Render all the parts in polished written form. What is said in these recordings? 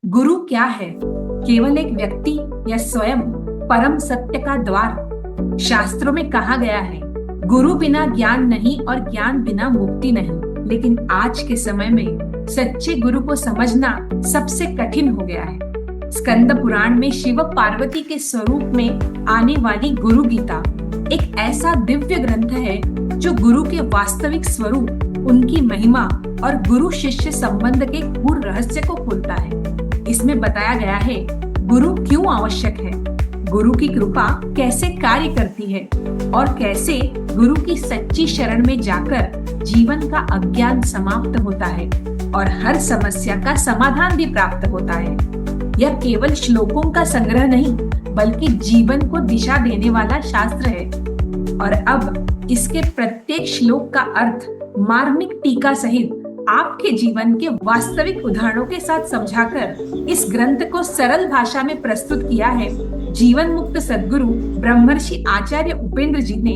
गुरु क्या है? केवल एक व्यक्ति या स्वयं परम सत्य का द्वार? शास्त्रों में कहा गया है, गुरु बिना ज्ञान नहीं और ज्ञान बिना मुक्ति नहीं। लेकिन आज के समय में सच्चे गुरु को समझना सबसे कठिन हो गया है। स्कंद पुराण में शिव पार्वती के स्वरूप में आने वाली गुरु गीता एक ऐसा दिव्य ग्रंथ है जो गुरु के वास्तविक स्वरूप, उनकी महिमा और गुरु शिष्य संबंध के गूढ़ रहस्य को खोलता है। इसमें बताया गया है गुरु क्यों आवश्यक है, गुरु की कृपा कैसे कार्य करती है और कैसे गुरु की सच्ची शरण में जाकर जीवन का अज्ञान समाप्त होता है और हर समस्या का समाधान भी प्राप्त होता है। यह केवल श्लोकों का संग्रह नहीं, बल्कि जीवन को दिशा देने वाला शास्त्र है। और अब इसके प्रत्येक श्लोक का अर्थ मार्मिक टीका सहित आपके जीवन के वास्तविक उदाहरणों के साथ समझाकर इस ग्रंथ को सरल भाषा में प्रस्तुत किया है जीवन मुक्त सद्गुरु ब्रह्मर्षि आचार्य उपेंद्र जी ने,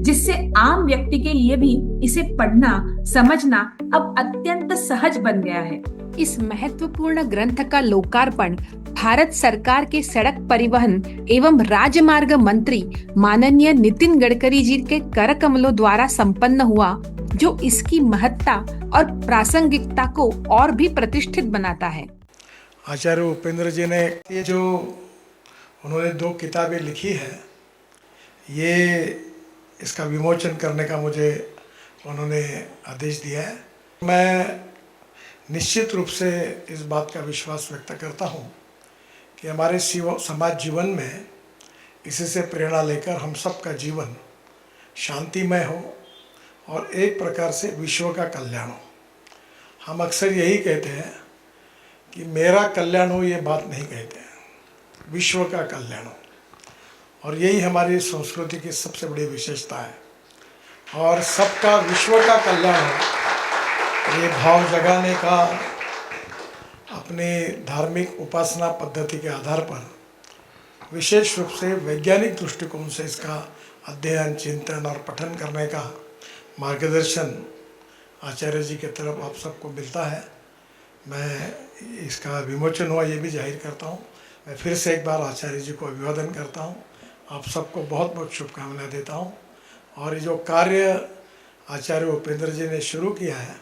जिससे आम व्यक्ति के लिए भी इसे पढ़ना समझना अब अत्यंत सहज बन गया है। इस महत्वपूर्ण ग्रंथ का लोकार्पण भारत सरकार के सड़क परिवहन एवं राजमार्ग मंत्री माननीय नितिन गडकरी जी के कर कमलों द्वारा संपन्न हुआ, जो इसकी महत्ता और प्रासंगिकता को और भी प्रतिष्ठित बनाता है। आचार्य उपेंद्र जी ने ये जो उन्होंने 2 किताबें लिखी है, ये इसका विमोचन करने का मुझे उन्होंने आदेश दिया है। मैं निश्चित रूप से इस बात का विश्वास व्यक्त करता हूँ कि हमारे समाज जीवन में इसी से प्रेरणा लेकर हम सबका जीवन शांतिमय हो और एक प्रकार से विश्व का कल्याण हो। हम अक्सर यही कहते हैं कि मेरा कल्याण हो, ये बात नहीं कहते हैं, विश्व का कल्याण हो। और यही हमारी संस्कृति की सबसे बड़ी विशेषता है। और सबका विश्व का कल्याण हो, ये भाव जगाने का अपनी धार्मिक उपासना पद्धति के आधार पर विशेष रूप से वैज्ञानिक दृष्टिकोण से इसका अध्ययन, चिंतन और पठन करने का मार्गदर्शन आचार्य जी की तरफ आप सबको मिलता है। मैं इसका विमोचन हुआ ये भी जाहिर करता हूँ। मैं फिर से एक बार आचार्य जी को अभिवादन करता हूँ, आप सबको बहुत बहुत शुभकामनाएं देता हूँ। और ये जो कार्य आचार्य उपेंद्र जी ने शुरू किया है,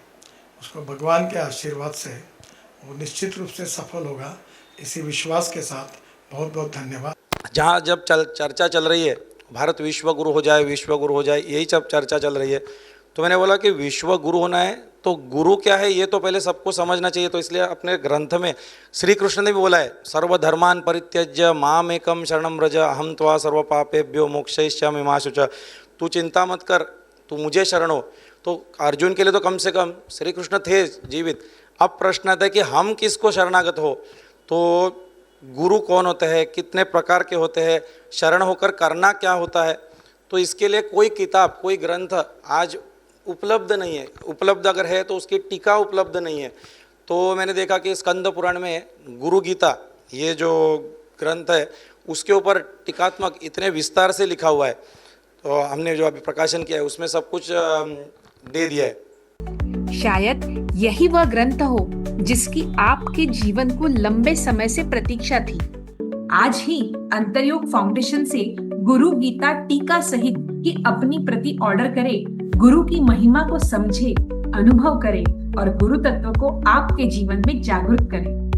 उसको भगवान के आशीर्वाद से वो निश्चित रूप से सफल होगा, इसी विश्वास के साथ बहुत बहुत धन्यवाद। जहाँ जब चर्चा चल रही है भारत विश्व गुरु हो जाए, विश्व गुरु हो जाए, यही सब चर्चा चल रही है, तो मैंने बोला कि विश्व गुरु होना है तो गुरु क्या है ये तो पहले सबको समझना चाहिए। तो इसलिए अपने ग्रंथ में श्री कृष्ण ने भी बोला है, सर्वधर्मान परित्यज्य माम एकम शरणम व्रज अहम त्वा सर्व पापेभ्यो मोक्षयिष्यामि मा शुच। तू चिंता मत कर, तू मुझे शरण हो। तो अर्जुन के लिए तो कम से कम श्री कृष्ण थे जीवित। अब प्रश्न आता है कि हम किसको शरणागत हो। तो गुरु कौन होते हैं, कितने प्रकार के होते हैं, शरण होकर करना क्या होता है, तो इसके लिए कोई किताब, कोई ग्रंथ आज उपलब्ध नहीं है। उपलब्ध अगर है तो उसकी टीका उपलब्ध नहीं है। तो मैंने देखा कि स्कंद पुराण में गुरु गीता, ये जो ग्रंथ है, उसके ऊपर टीकात्मक इतने विस्तार से लिखा हुआ है। तो हमने जो अभी प्रकाशन किया है उसमें सब कुछ दे दिया है। शायद यही वह ग्रंथ हो जिसकी आपके जीवन को लंबे समय से प्रतीक्षा थी। आज ही अंतरयोग फाउंडेशन से गुरु गीता टीका सहित की अपनी प्रति ऑर्डर करें, गुरु की महिमा को समझे, अनुभव करें और गुरु तत्व को आपके जीवन में जागरूक करें।